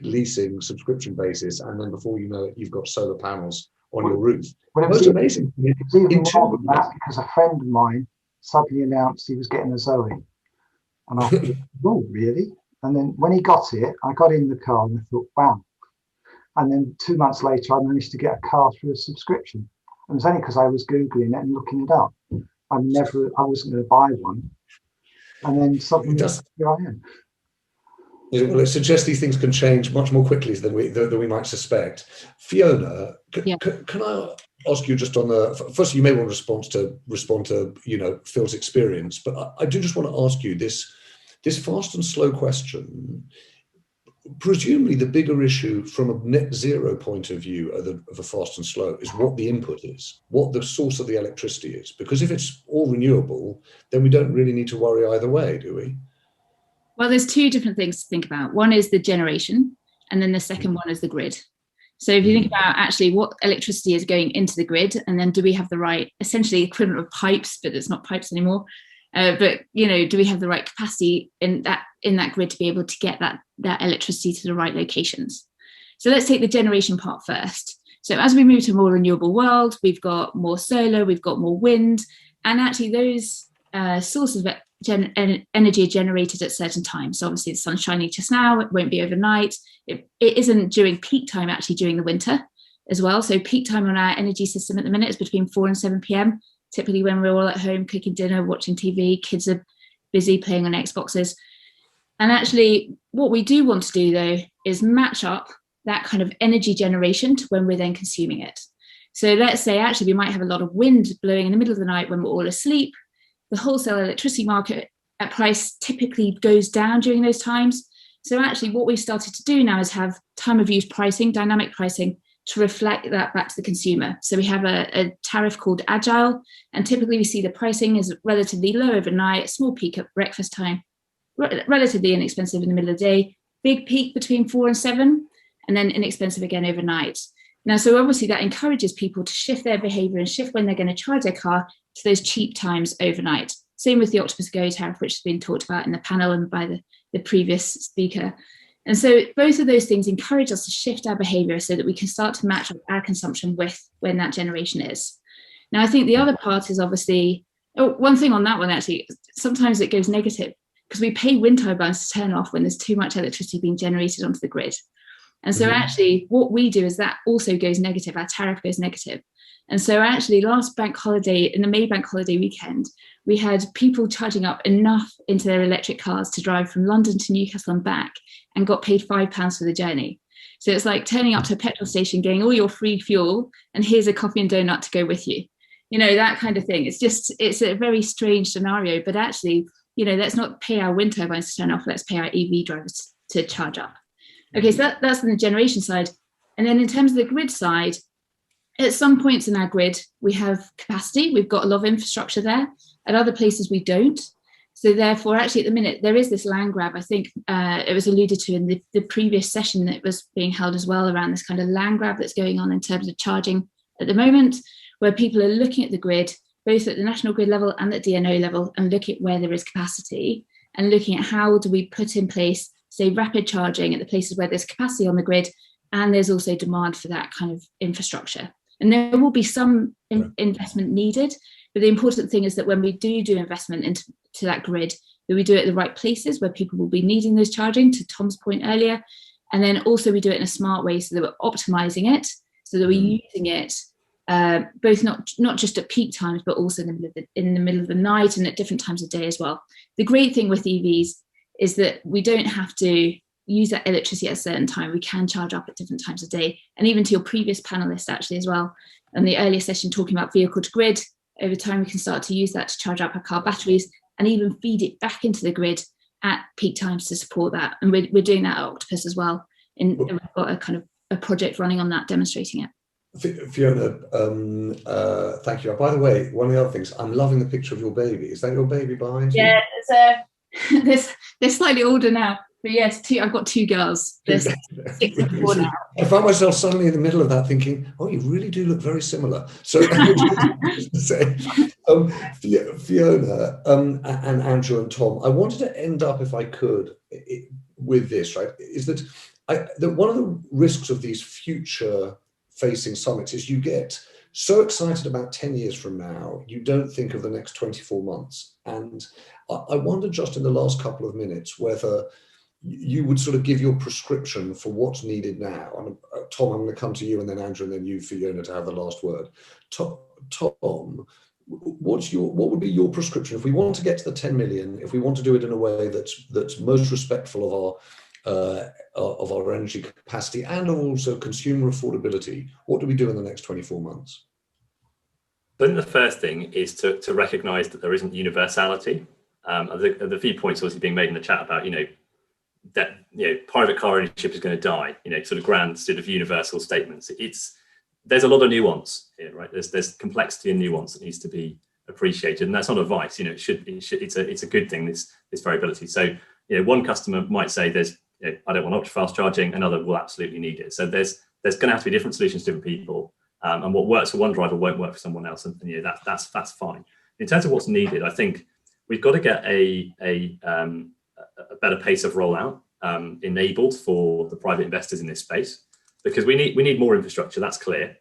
Speaker 2: leasing subscription basis, and then before you know it, you've got solar panels on your roof.
Speaker 7: Well,
Speaker 2: Most amazing.
Speaker 7: It's even more than that, because a friend of mine suddenly announced he was getting a Zoe, and I thought, oh, really? And then when he got it, I got in the car and I thought, wow. And then 2 months later, I managed to get a car through a subscription. And it was only because I was Googling it and looking it up. I wasn't going to buy one. And then suddenly, here I am.
Speaker 2: Well, it suggests these things can change much more quickly than we might suspect. Fiona, can I ask you just on first, you may want to respond to Phil's experience, but I do just want to ask you this fast and slow question. Presumably the bigger issue from a net zero point of view of a fast and slow is what the input is, what the source of the electricity is. Because if it's all renewable, then we don't really need to worry either way, do we?
Speaker 4: Well, there's two different things to think about. One is the generation, and then the second one is the grid. So if you think about actually what electricity is going into the grid, and then do we have the right, essentially equivalent of pipes, but it's not pipes anymore, But do we have the right capacity in that grid to be able to get that electricity to the right locations? So let's take the generation part first. So as we move to a more renewable world, we've got more solar, we've got more wind, and actually those sources of energy are generated at certain times. So obviously the sun's shining just now, it won't be overnight. It isn't during peak time, actually during the winter as well. So peak time on our energy system at the minute is between 4 and 7 p.m, typically when we're all at home cooking dinner, watching TV, kids are busy playing on Xboxes. And actually what we do want to do though is match up that kind of energy generation to when we're then consuming it. So let's say actually we might have a lot of wind blowing in the middle of the night when we're all asleep. The wholesale electricity market at price typically goes down during those times. So actually what we've started to do now is have time of use pricing, dynamic pricing, to reflect that back to the consumer. So we have a tariff called Agile, and typically we see the pricing is relatively low overnight, small peak at breakfast time, relatively inexpensive in the middle of the day, big peak between 4 and 7, and then inexpensive again overnight. Now, so obviously that encourages people to shift their behavior and shift when they're going to charge their car to those cheap times overnight. Same with the Octopus Go tariff, which has been talked about in the panel and by the previous speaker. And so both of those things encourage us to shift our behavior so that we can start to match up our consumption with when that generation is. Now, I think the other part is obviously, one thing on that one, actually, sometimes it goes negative because we pay wind turbines to turn off when there's too much electricity being generated onto the grid. And so actually what we do is that also goes negative, our tariff goes negative. And so actually last bank holiday, in the May bank holiday weekend, we had people charging up enough into their electric cars to drive from London to Newcastle and back and got paid £5 for the journey. So it's like turning up to a petrol station, getting all your free fuel, and here's a coffee and donut to go with you. That kind of thing. It's a very strange scenario, but actually, let's not pay our wind turbines to turn off, let's pay our EV drivers to charge up. Okay, so that's on the generation side. And then in terms of the grid side, at some points in our grid, we have capacity. We've got a lot of infrastructure there. At other places, we don't. So therefore, actually, at the minute, there is this land grab. I think it was alluded to in the previous session that was being held as well around this kind of land grab that's going on in terms of charging at the moment, where people are looking at the grid, both at the national grid level and at DNO level, and looking at where there is capacity and looking at how do we put in place, say, rapid charging at the places where there's capacity on the grid, and there's also demand for that kind of infrastructure. And there will be some investment needed, but the important thing is that when we do investment into that grid, that we do it at the right places where people will be needing those charging, to Tom's point earlier, and then also we do it in a smart way so that we're optimizing it, so that we're using it both not just at peak times, but also in the middle of the night and at different times of day as well. The great thing with EVs is that we don't have to use that electricity at a certain time. We can charge up at different times of day. And even to your previous panelist actually as well, in the earlier session talking about vehicle to grid, over time we can start to use that to charge up our car batteries and even feed it back into the grid at peak times to support that. And we're doing that at Octopus as well. And we've got a kind of a project running on that, demonstrating it.
Speaker 2: Fiona, thank you. By the way, one of the other things, I'm loving the picture of your baby. Is that your baby behind you?
Speaker 4: Yeah, they're slightly older now. But yes, I've got 2 girls. They're 6 and 4 now.
Speaker 2: I found myself suddenly in the middle of that thinking, oh, you really do look very similar. So, Fiona and Andrew and Tom, I wanted to end up, if I could, with this, right, is that one of the risks of these future-facing summits is you get so excited about 10 years from now, you don't think of the next 24 months. And I wonder just in the last couple of minutes whether you would sort of give your prescription for what's needed now. Tom, I'm going to come to you, and then Andrew, and then you, Fiona, to have the last word. Tom, what would be your prescription if we want to get to the 10 million? If we want to do it in a way that's most respectful of our energy capacity and also consumer affordability, what do we do in the next 24 months?
Speaker 1: I think the first thing is to recognise that there isn't universality. The few points obviously being made in the chat about that private car ownership is going to die, sort of grand sort of universal statements. There's a lot of nuance here, right? There's complexity and nuance that needs to be appreciated, and that's not advice. It's a good thing, this variability. So one customer might say I don't want ultra fast charging, another will absolutely need it. So there's going to have to be different solutions to different people, and what works for one driver won't work for someone else, and that's fine. In terms of what's needed, I think we've got to get a better pace of rollout enabled for the private investors in this space, because we need more infrastructure. That's clear.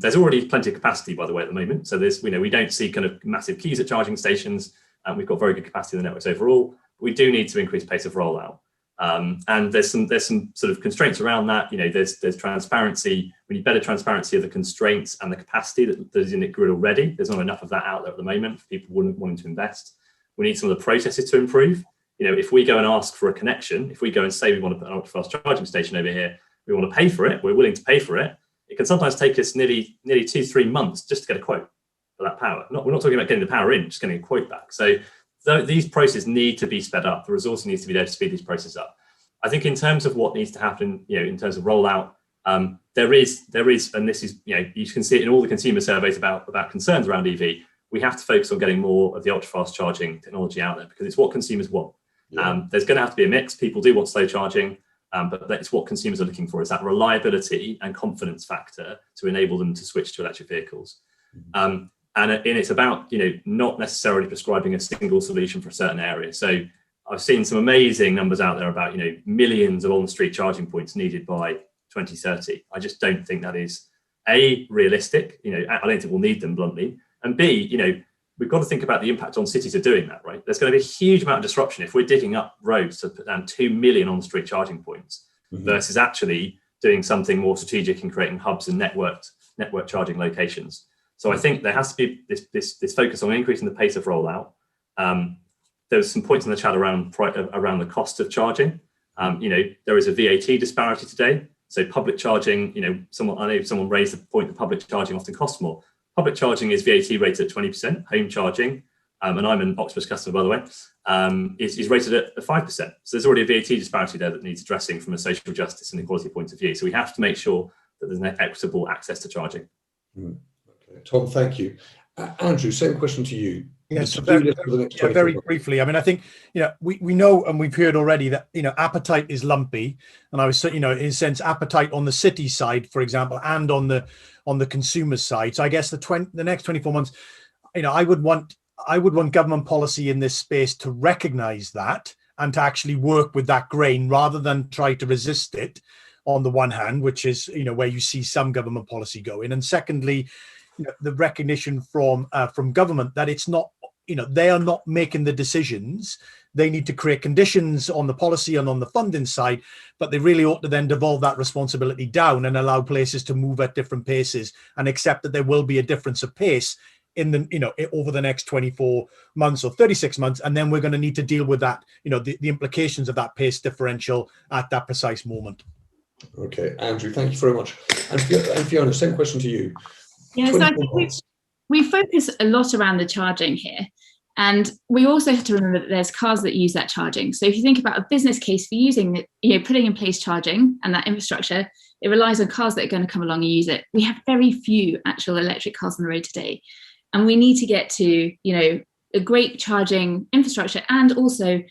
Speaker 1: There's already plenty of capacity, by the way, at the moment. So there's, we don't see kind of massive queues at charging stations, and we've got very good capacity in the networks overall. But we do need to increase pace of rollout. And there's some sort of constraints around that. There's transparency. We need better transparency of the constraints and the capacity that is in the grid already. There's not enough of that out there at the moment for people wanting to invest. We need some of the processes to improve. If we go and ask for a connection, if we go and say we want to put an ultra-fast charging station over here, we want to pay for it, we're willing to pay for it, it can sometimes take us nearly 2-3 months just to get a quote for that power. We're not talking about getting the power in, just getting a quote back. So these processes need to be sped up. The resource needs to be there to speed these processes up. I think in terms of what needs to happen, in terms of rollout, there is, and this is, you can see it in all the consumer surveys about concerns around EV. We have to focus on getting more of the ultra-fast charging technology out there, because it's what consumers want. Yeah. There's going to have to be a mix. People do want slow charging, but that's what consumers are looking for, is that reliability and confidence factor to enable them to switch to electric vehicles. And it's about, not necessarily prescribing a single solution for a certain area. So I've seen some amazing numbers out there about, millions of on-street charging points needed by 2030. I just don't think that is, A, realistic. I don't think we'll need them, bluntly. And B, we've got to think about the impact on cities of doing that, right? There's going to be a huge amount of disruption if we're digging up roads to put down 2 million on-street charging points, versus actually doing something more strategic and creating hubs and network charging locations. So I think there has to be this focus on increasing the pace of rollout. There was some points in the chat around the cost of charging. There is a V80 disparity today. So public charging, I know someone raised the point that public charging often costs more. Public charging is VAT rated at 20%. Home charging, and I'm an Octopus customer, by the way, is rated at 5%. So there's already a VAT disparity there that needs addressing from a social justice and equality point of view. So we have to make sure that there's an equitable access to charging.
Speaker 2: Okay. Tom, thank you. Andrew, same question to you.
Speaker 3: Yes, very briefly. I mean, I think, we know, and we've heard already that, appetite is lumpy. And I was, in a sense, appetite on the city side, for example, and on the consumer side. So I guess the next 24 months, I would want government policy in this space to recognize that and to actually work with that grain rather than try to resist it on the one hand, which is, where you see some government policy going. And secondly, the recognition from government that it's not, they are not making the decisions. They need to create conditions on the policy and on the funding side, but they really ought to then devolve that responsibility down and allow places to move at different paces and accept that there will be a difference of pace in the, over the next 24 months or 36 months. And then we're going to need to deal with that, the implications of that pace differential at that precise moment.
Speaker 2: Okay, Andrew, thank you very much. And Fiona, same question to you.
Speaker 4: Yes, I think we focus a lot around the charging here. And we also have to remember that there's cars that use that charging. So if you think about a business case for using it, putting in place charging and that infrastructure, it relies on cars that are going to come along and use it. We have very few actual electric cars on the road today. And we need to get to, a great charging infrastructure and also,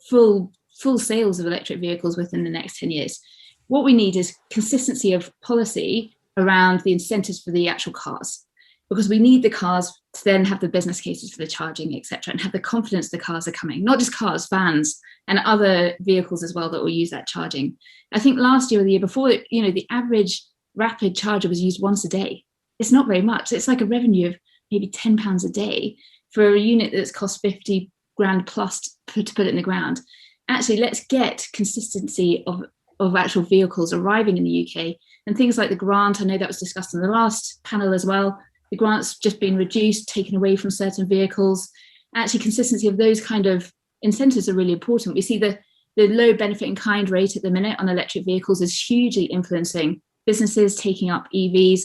Speaker 4: full sales of electric vehicles within the next 10 years. What we need is consistency of policy around the incentives for the actual cars, because we need the cars to then have the business cases for the charging, etc., and have the confidence the cars are coming, not just cars, vans, and other vehicles as well that will use that charging. I think last year or the year before, the average rapid charger was used once a day. It's not very much. It's like a revenue of maybe £10 a day for a unit that's cost 50 grand plus to put it in the ground. Actually, let's get consistency of actual vehicles arriving in the UK, and things like the grant. I know that was discussed in the last panel as well. The grant's just been reduced, taken away from certain vehicles. Actually, consistency of those kind of incentives are really important. We see the low benefit in kind rate at the minute on electric vehicles is hugely influencing businesses taking up EVs,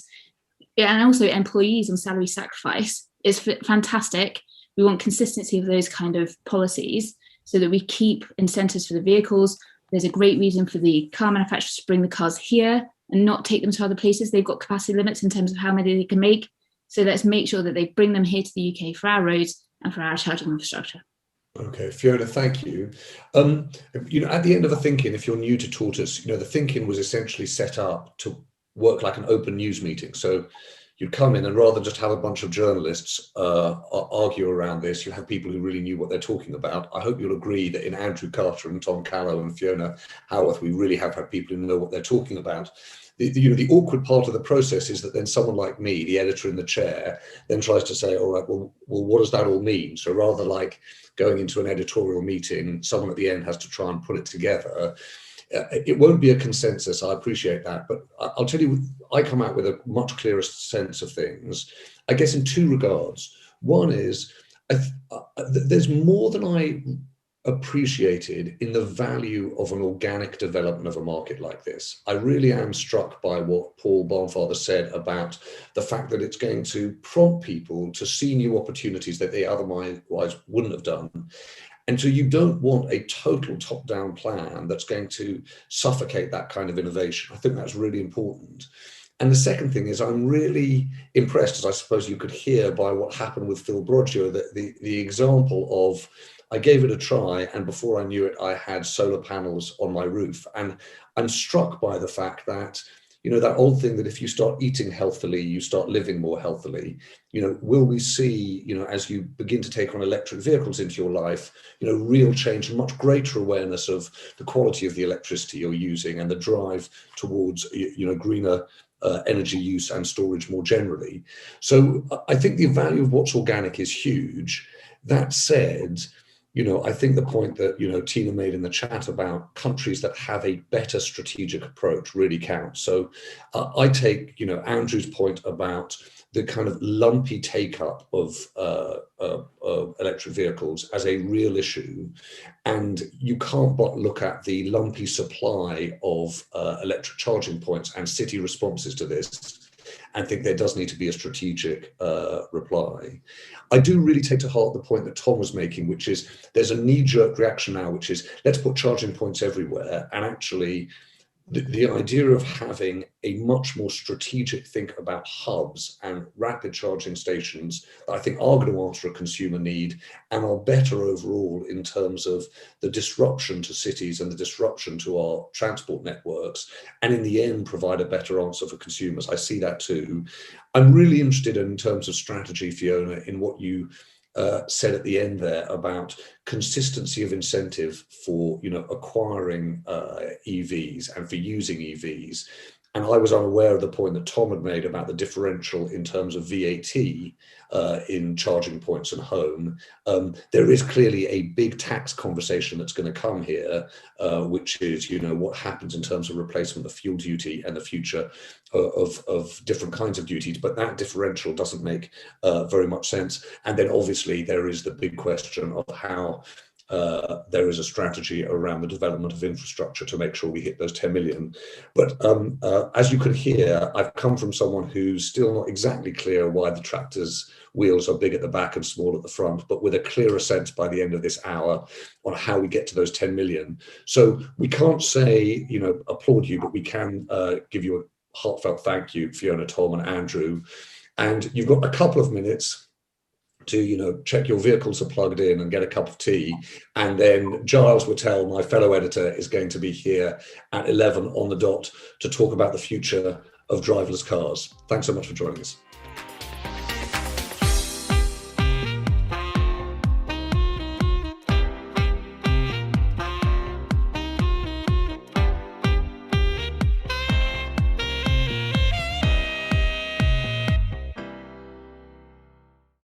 Speaker 4: and also employees on salary sacrifice. It's fantastic. We want consistency of those kind of policies so that we keep incentives for the vehicles. There's a great reason for the car manufacturers to bring the cars here and not take them to other places. They've got capacity limits in terms of how many they can make. So let's make sure that they bring them here to the UK for our roads and for our charging infrastructure.
Speaker 2: Okay, Fiona, thank you. At the end of the thinking, if you're new to Tortoise, the thinking was essentially set up to work like an open news meeting. So, you'd come in and rather than just have a bunch of journalists argue around this, you have people who really knew what they're talking about. I hope you'll agree that in Andrew Carter and Tom Callow and Fiona Howarth, we really have had people who know what they're talking about. The awkward part of the process is that then someone like me, the editor in the chair, then tries to say, all right, well, what does that all mean? So rather like going into an editorial meeting, someone at the end has to try and put it together. It won't be a consensus, I appreciate that, but I'll tell you, I come out with a much clearer sense of things, I guess in two regards. One is, there's more than I appreciated in the value of an organic development of a market like this. I really am struck by what Paul Barnfather said about the fact that it's going to prompt people to see new opportunities that they otherwise wouldn't have done. And so you don't want a total top-down plan that's going to suffocate that kind of innovation. I think that's really important. And the second thing is I'm really impressed, as I suppose you could hear by what happened with Phil Broggio, that the example of, I gave it a try and before I knew it, I had solar panels on my roof. And I'm struck by the fact that, you know, that old thing that if you start eating healthily, you start living more healthily. You know, will we see, you know, as you begin to take on electric vehicles into your life, you know, real change and much greater awareness of the quality of the electricity you're using and the drive towards, you know, greener energy use and storage more generally. So I think the value of what's organic is huge. That said, you know, I think the point that, you know, Tina made in the chat about countries that have a better strategic approach really counts. So I take, you know, Andrew's point about the kind of lumpy take-up of electric vehicles as a real issue. And you can't but look at the lumpy supply of electric charging points and city responses to this and think there does need to be a strategic reply. I do really take to heart the point that Tom was making, which is there's a knee-jerk reaction now, which is let's put charging points everywhere. And actually, the idea of having a much more strategic think about hubs and rapid charging stations that I think are going to answer a consumer need and are better overall in terms of the disruption to cities and the disruption to our transport networks, and in the end provide a better answer for consumers. I see that too. I'm really interested in terms of strategy, Fiona, in what you said at the end there about consistency of incentive for, you know, acquiring EVs and for using EVs. And I was unaware of the point that Tom had made about the differential in terms of VAT in charging points and home. There is clearly a big tax conversation that's going to come here, which is, you know, what happens in terms of replacement of fuel duty and the future of different kinds of duties. But that differential doesn't make very much sense. And then obviously there is the big question of how there is a strategy around the development of infrastructure to make sure we hit those 10 million. But as you can hear, I've come from someone who's still not exactly clear why the tractor's wheels are big at the back and small at the front, but with a clearer sense by the end of this hour on how we get to those 10 million. So we can't say, you know, applaud you, but we can give you a heartfelt thank you, Fiona, Tom and Andrew. And you've got a couple of minutes to, you know, check your vehicles are plugged in and get a cup of tea. And then Giles Whittell, my fellow editor, is going to be here at 11 on the dot to talk about the future of driverless cars. Thanks so much for joining us.